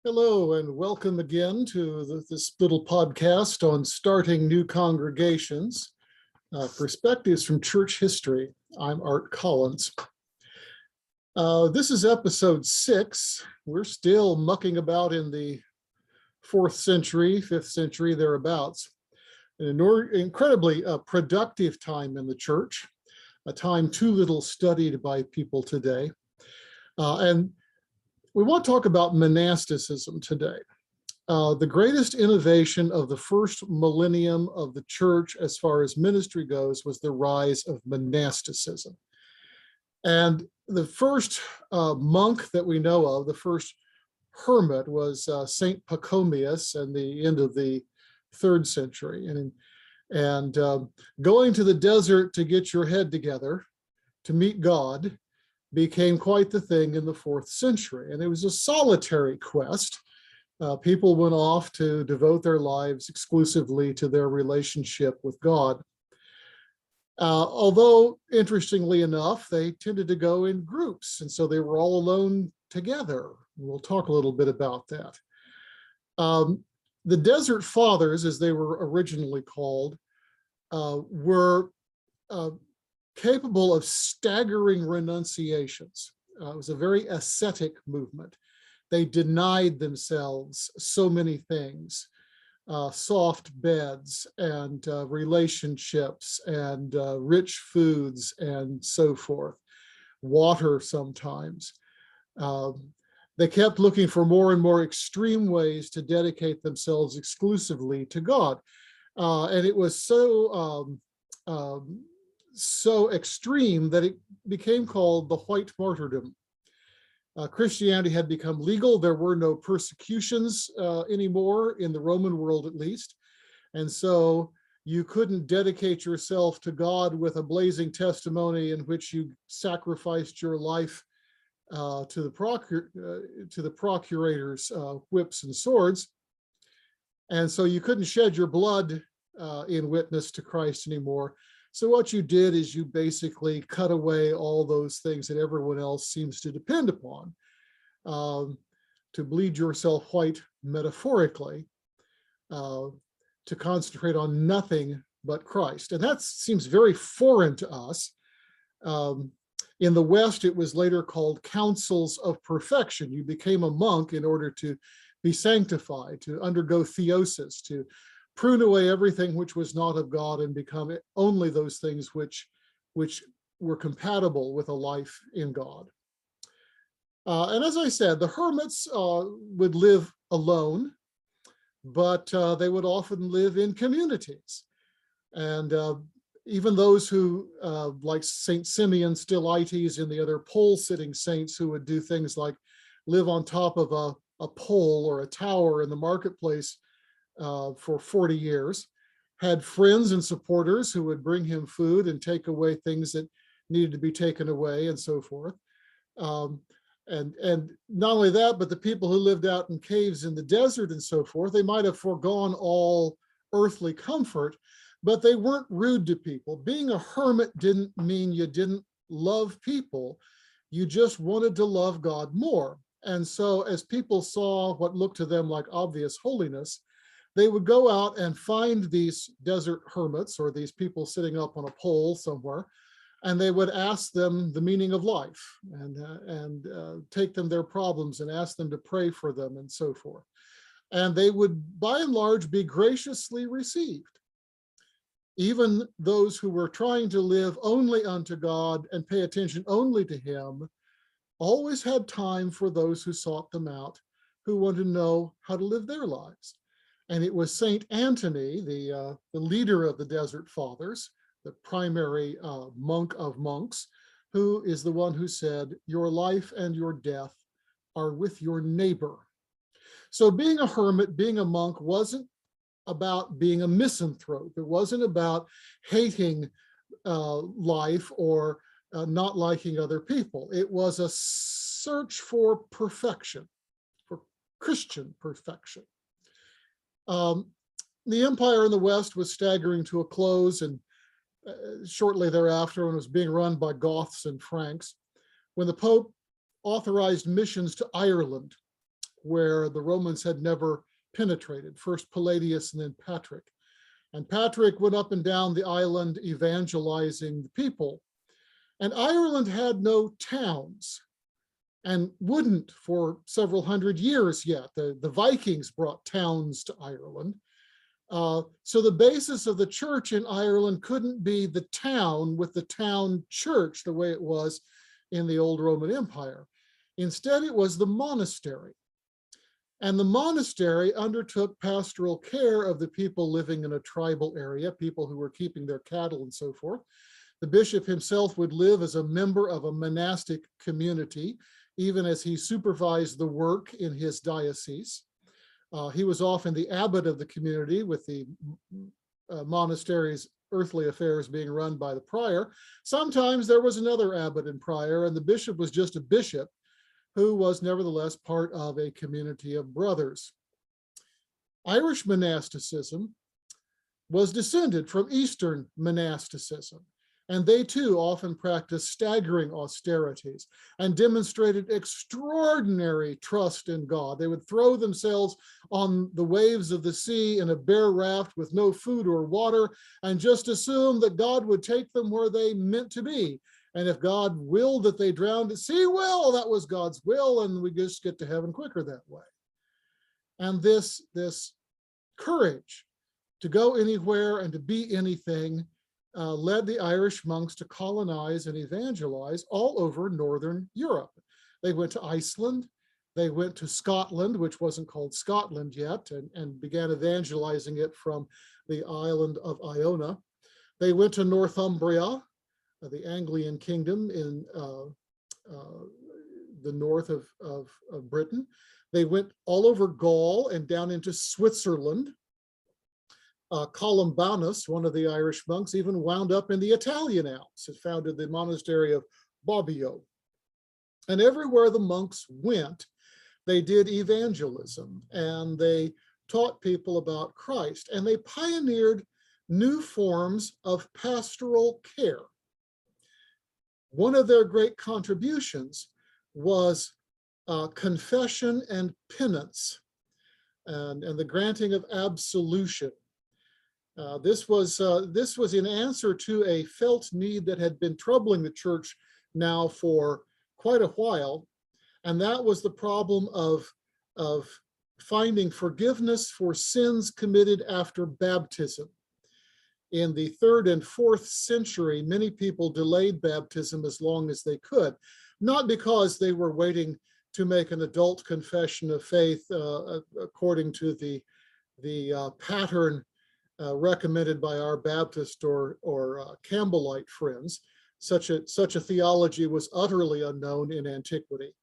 Hello and welcome again to this little podcast on starting new congregations, perspectives from church history. I'm Art Collins. This is episode 6. We're still mucking about in the 4th century, 5th century, thereabouts. An incredibly productive time in the church, a time too little studied by people today. And we want to talk about monasticism today. The greatest innovation of the first millennium of the church as far as ministry goes was the rise of monasticism. And the first monk that we know of, the first hermit, was Saint Pachomius in the end of the 3rd century. And going to the desert to get your head together, to meet God, became quite the thing in the 4th century. And it was a solitary quest. People went off to devote their lives exclusively to their relationship with God. Although, interestingly enough, they tended to go in groups, and so they were all alone together. We'll talk a little bit about that. The Desert Fathers, as they were originally called, were capable of staggering renunciations. It was a very ascetic movement. They denied themselves so many things, soft beds and relationships and rich foods and so forth, water sometimes. They kept looking for more and more extreme ways to dedicate themselves exclusively to God. And it was so extreme that it became called the white martyrdom. Christianity had become legal. There were no persecutions anymore in the Roman world, at least. And so you couldn't dedicate yourself to God with a blazing testimony in which you sacrificed your life to the procurator's whips and swords. And so you couldn't shed your blood in witness to Christ anymore. So what you did is you basically cut away all those things that everyone else seems to depend upon, to bleed yourself white metaphorically, to concentrate on nothing but Christ. And that seems very foreign to us. In the West, it was later called councils of perfection. You became a monk in order to be sanctified, to undergo theosis, to prune away everything which was not of God and become only those things which were compatible with a life in God. And as I said, the hermits would live alone, but they would often live in communities. And even those who, like Saint Simeon Stylites and the other pole-sitting saints who would do things like live on top of a pole or a tower in the marketplace for 40 years, had friends and supporters who would bring him food and take away things that needed to be taken away and so forth. And not only that, but the people who lived out in caves in the desert and so forth, they might have foregone all earthly comfort, but they weren't rude to people. Being a hermit didn't mean you didn't love people. You just wanted to love God more. And so as people saw what looked to them like obvious holiness, they would go out and find these desert hermits or these people sitting up on a pole somewhere, and they would ask them the meaning of life and take them their problems and ask them to pray for them and so forth. And they would, by and large, be graciously received. Even those who were trying to live only unto God and pay attention only to Him always had time for those who sought them out, who wanted to know how to live their lives. And it was Saint Anthony, the leader of the Desert Fathers, the primary monk of monks, who is the one who said, "Your life and your death are with your neighbor." So being a hermit, being a monk, wasn't about being a misanthrope. It wasn't about hating life or not liking other people. It was a search for perfection, for Christian perfection. The empire in the West was staggering to a close, and shortly thereafter, when it was being run by Goths and Franks, when the Pope authorized missions to Ireland, where the Romans had never penetrated, first Palladius and then Patrick. And Patrick went up and down the island evangelizing the people. And Ireland had no towns and wouldn't for several hundred years yet. The Vikings brought towns to Ireland. So the basis of the church in Ireland couldn't be the town with the town church the way it was in the old Roman Empire. Instead, it was the monastery. And the monastery undertook pastoral care of the people living in a tribal area, people who were keeping their cattle and so forth. The bishop himself would live as a member of a monastic community, even as he supervised the work in his diocese. He was often the abbot of the community, with the monastery's earthly affairs being run by the prior. Sometimes there was another abbot and prior, and the bishop was just a bishop who was nevertheless part of a community of brothers. Irish monasticism was descended from Eastern monasticism, and they too often practiced staggering austerities and demonstrated extraordinary trust in God. They would throw themselves on the waves of the sea in a bare raft with no food or water and just assume that God would take them where they meant to be. And if God willed that they drowned at sea, well, that was God's will, and we just get to heaven quicker that way. And this courage to go anywhere and to be anything led the Irish monks to colonize and evangelize all over Northern Europe. They went to Iceland, they went to Scotland, which wasn't called Scotland yet, and began evangelizing it from the island of Iona. They went to Northumbria, the Anglian kingdom in the north of Britain. They went all over Gaul and down into Switzerland. Columbanus, one of the Irish monks, even wound up in the Italian Alps and founded the monastery of Bobbio. And everywhere the monks went, they did evangelism and they taught people about Christ, and they pioneered new forms of pastoral care. One of their great contributions was confession and penance, and the granting of absolution. This was in answer to a felt need that had been troubling the church now for quite a while, and that was the problem of finding forgiveness for sins committed after baptism. In the 3rd and 4th century, many people delayed baptism as long as they could, not because they were waiting to make an adult confession of faith according to the pattern recommended by our Baptist or Campbellite friends. Such a theology was utterly unknown in antiquity,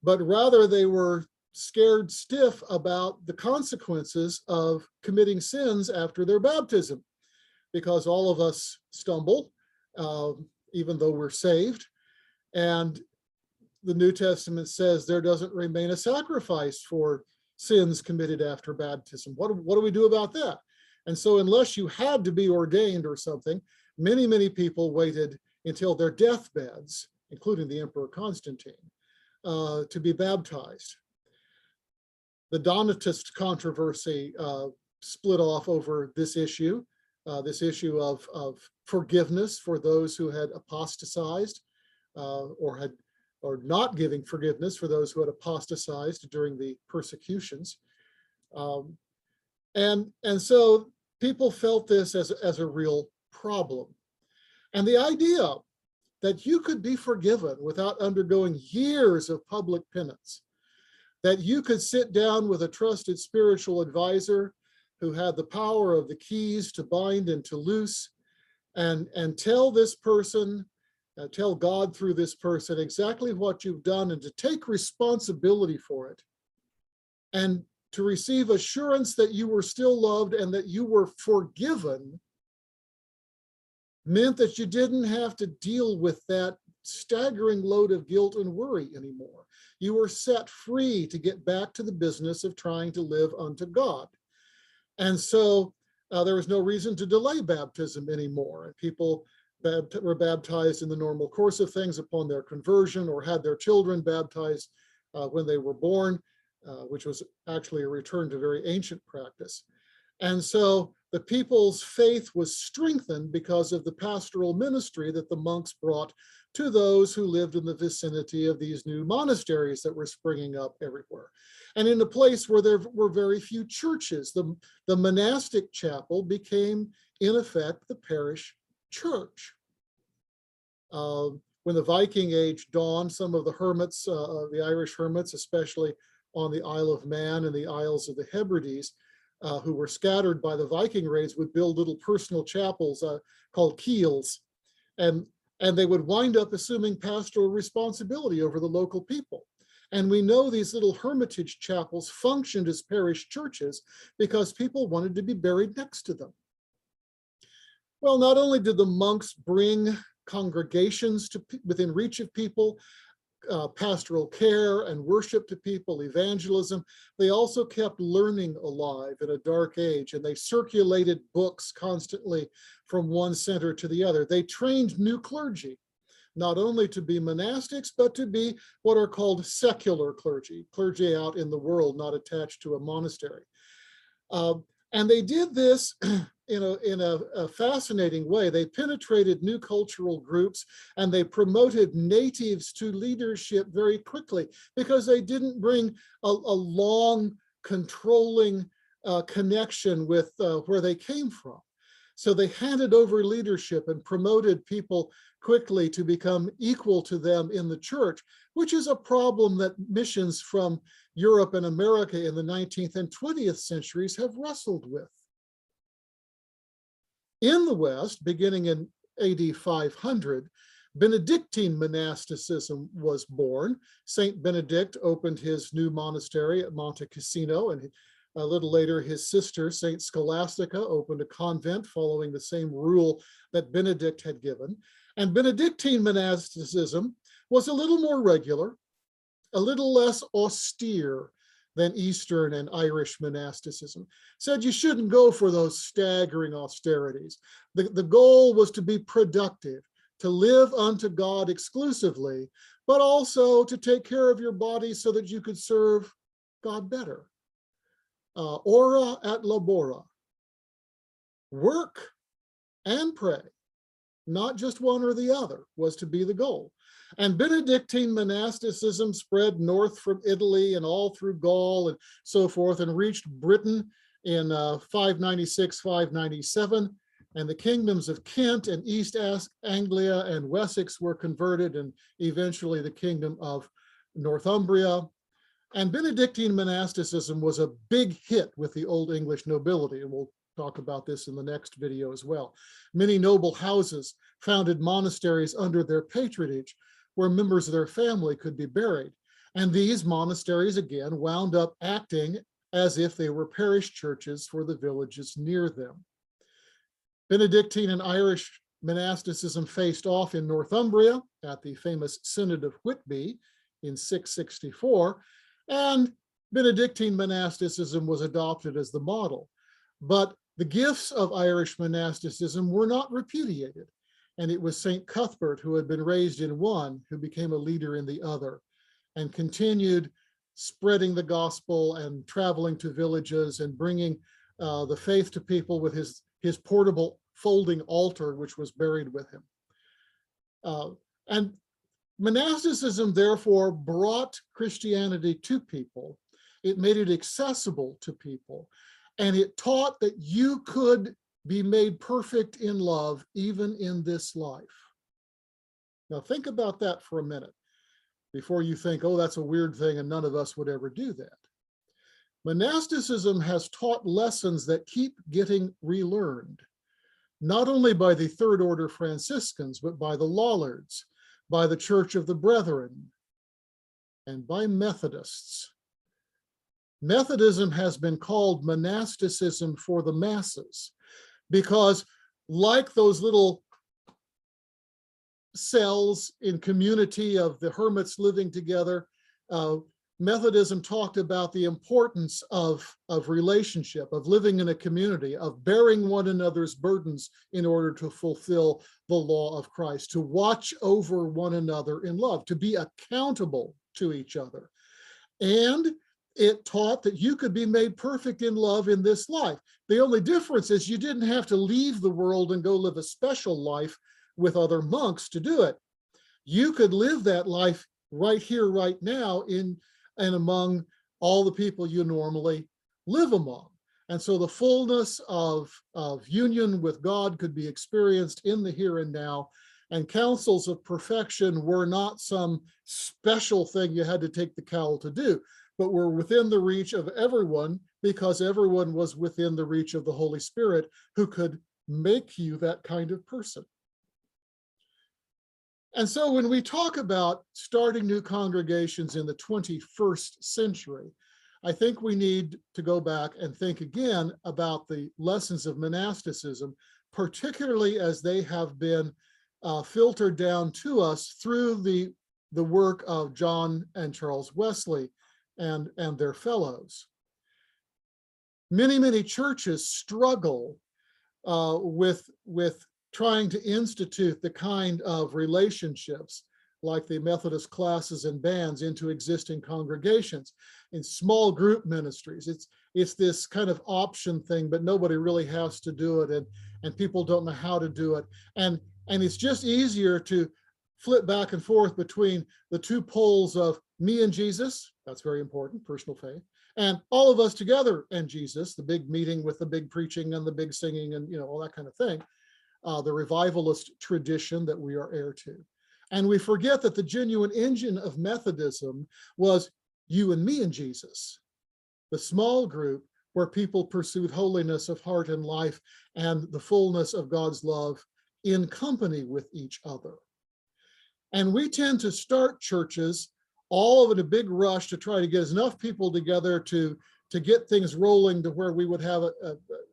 but rather they were scared stiff about the consequences of committing sins after their baptism, because all of us stumble, even though we're saved. And the New Testament says there doesn't remain a sacrifice for sins committed after baptism. What do we do about that? And so unless you had to be ordained or something, many people waited until their deathbeds, including the Emperor Constantine, to be baptized. The Donatist controversy split off over this issue of forgiveness for those who had apostatized, or not giving forgiveness for those who had apostatized during the persecutions. And so people felt this as a real problem. And the idea that you could be forgiven without undergoing years of public penance, that you could sit down with a trusted spiritual advisor who had the power of the keys to bind and to loose, and tell this person, tell God through this person exactly what you've done, and to take responsibility for it, and to receive assurance that you were still loved and that you were forgiven, meant that you didn't have to deal with that staggering load of guilt and worry anymore. You were set free to get back to the business of trying to live unto God. And so there was no reason to delay baptism anymore. People were baptized in the normal course of things upon their conversion, or had their children baptized when they were born. which was actually a return to very ancient practice. And so the people's faith was strengthened because of the pastoral ministry that the monks brought to those who lived in the vicinity of these new monasteries that were springing up everywhere. And in a place where there were very few churches, the monastic chapel became, in effect, the parish church. When the Viking Age dawned, some of the hermits, the Irish hermits, especially on the Isle of Man and the Isles of the Hebrides, who were scattered by the Viking raids, would build little personal chapels called keels. And they would wind up assuming pastoral responsibility over the local people. And we know these little hermitage chapels functioned as parish churches because people wanted to be buried next to them. Well, not only did the monks bring congregations to within reach of people, pastoral care and worship to people, evangelism, they also kept learning alive in a dark age, and they circulated books constantly from one center to the other. They trained new clergy, not only to be monastics, but to be what are called secular clergy, clergy out in the world, not attached to a monastery. And they did this in a fascinating way. They penetrated new cultural groups and they promoted natives to leadership very quickly because they didn't bring a long controlling connection with where they came from. So they handed over leadership and promoted people quickly to become equal to them in the church, which is a problem that missions from Europe and America in the 19th and 20th centuries have wrestled with. In the West, beginning in AD 500, Benedictine monasticism was born. Saint Benedict opened his new monastery at Monte Cassino, and a little later, his sister, Saint Scholastica, opened a convent following the same rule that Benedict had given. And Benedictine monasticism was a little more regular, a little less austere than Eastern and Irish monasticism. Said you shouldn't go for those staggering austerities. The goal was to be productive, to live unto God exclusively, but also to take care of your body so that you could serve God better. Ora et labora. Work and pray, not just one or the other, was to be the goal. And Benedictine monasticism spread north from Italy and all through Gaul and so forth and reached Britain in 596, 597. And the kingdoms of Kent and East Anglia and Wessex were converted, and eventually the kingdom of Northumbria. And Benedictine monasticism was a big hit with the Old English nobility, and we'll talk about this in the next video as well. Many noble houses founded monasteries under their patronage where members of their family could be buried. And these monasteries, again, wound up acting as if they were parish churches for the villages near them. Benedictine and Irish monasticism faced off in Northumbria at the famous Synod of Whitby in 664, and Benedictine monasticism was adopted as the model. But the gifts of Irish monasticism were not repudiated, and it was St. Cuthbert, who had been raised in one, who became a leader in the other and continued spreading the gospel and traveling to villages and bringing the faith to people with his portable folding altar, which was buried with him. And monasticism, therefore, brought Christianity to people. It made it accessible to people, and it taught that you could be made perfect in love even in this life. Now think about that for a minute before you think, oh, that's a weird thing and none of us would ever do that. Monasticism has taught lessons that keep getting relearned, not only by the Third Order Franciscans, but by the Lollards, by the Church of the Brethren, and by Methodists. Methodism has been called monasticism for the masses because, like those little cells in community of the hermits living together, Methodism talked about the importance of relationship, of living in a community, of bearing one another's burdens in order to fulfill the law of Christ, to watch over one another in love, to be accountable to each other. And it taught that you could be made perfect in love in this life. The only difference is you didn't have to leave the world and go live a special life with other monks to do it. You could live that life right here, right now, in and among all the people you normally live among. And so the fullness of union with God could be experienced in the here and now. And counsels of perfection were not some special thing you had to take the cowl to do, but were within the reach of everyone, because everyone was within the reach of the Holy Spirit, who could make you that kind of person. And so when we talk about starting new congregations in the 21st century, I think we need to go back and think again about the lessons of monasticism, particularly as they have been filtered down to us through the work of John and Charles Wesley and their fellows. Many, many churches struggle with trying to institute the kind of relationships like the Methodist classes and bands into existing congregations. In small group ministries, it's this kind of option thing, but nobody really has to do it, and people don't know how to do it. And it's just easier to flip back and forth between the two poles of me and Jesus, that's very important, personal faith, and all of us together and Jesus, the big meeting with the big preaching and the big singing and all that kind of thing, the revivalist tradition that we are heir to. And we forget that the genuine engine of Methodism was you and me and Jesus, the small group where people pursued holiness of heart and life and the fullness of God's love in company with each other. And we tend to start churches all in a big rush to try to get enough people together to get things rolling to where we would have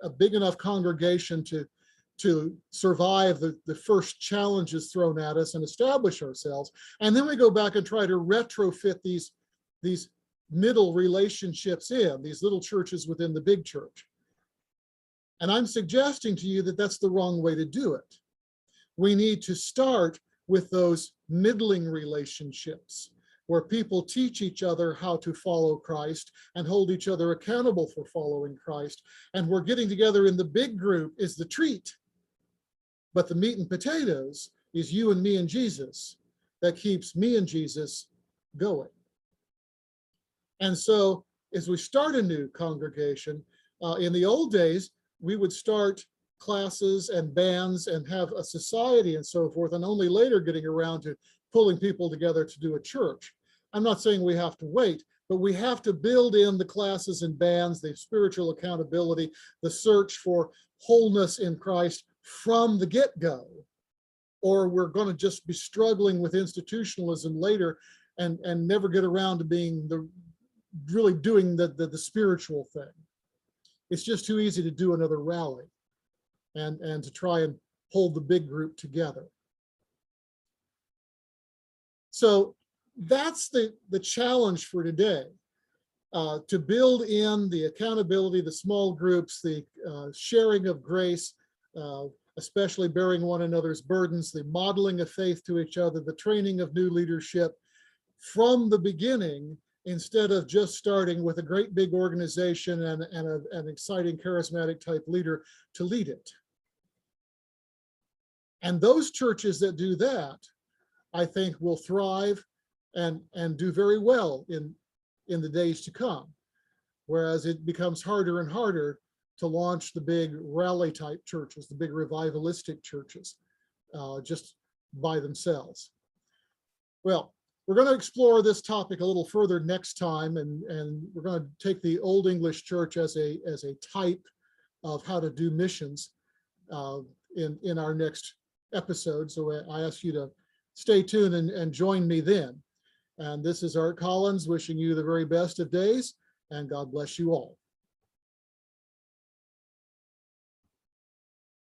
a big enough congregation to survive the first challenges thrown at us and establish ourselves. And then we go back and try to retrofit these middle relationships in, these little churches within the big church. And I'm suggesting to you that that's the wrong way to do it. We need to start with those middling relationships where people teach each other how to follow Christ and hold each other accountable for following Christ. And we're getting together in the big group is the treat. But the meat and potatoes is you and me and Jesus that keeps me and Jesus going. And so as we start a new congregation, in the old days, we would start classes and bands and have a society and so forth, and only later getting around to pulling people together to do a church. I'm not saying we have to wait, but we have to build in the classes and bands, the spiritual accountability, the search for wholeness in Christ from the get-go, or we're going to just be struggling with institutionalism later and never get around to being really doing the spiritual thing. It's just too easy to do another rally and to try and hold the big group together. So that's the challenge for today, to build in the accountability, the small groups, the sharing of grace, especially bearing one another's burdens, the modeling of faith to each other, the training of new leadership from the beginning, instead of just starting with a great big organization and an exciting charismatic type leader to lead it. And those churches that do that, I think, will thrive and do very well in the days to come. Whereas it becomes harder and harder to launch the big rally type churches, the big revivalistic churches, just by themselves. Well, we're going to explore this topic a little further next time, and we're going to take the Old English Church as a type of how to do missions in our next episode. So I ask you to stay tuned and join me then. And this is Art Collins wishing you the very best of days, and God bless you all.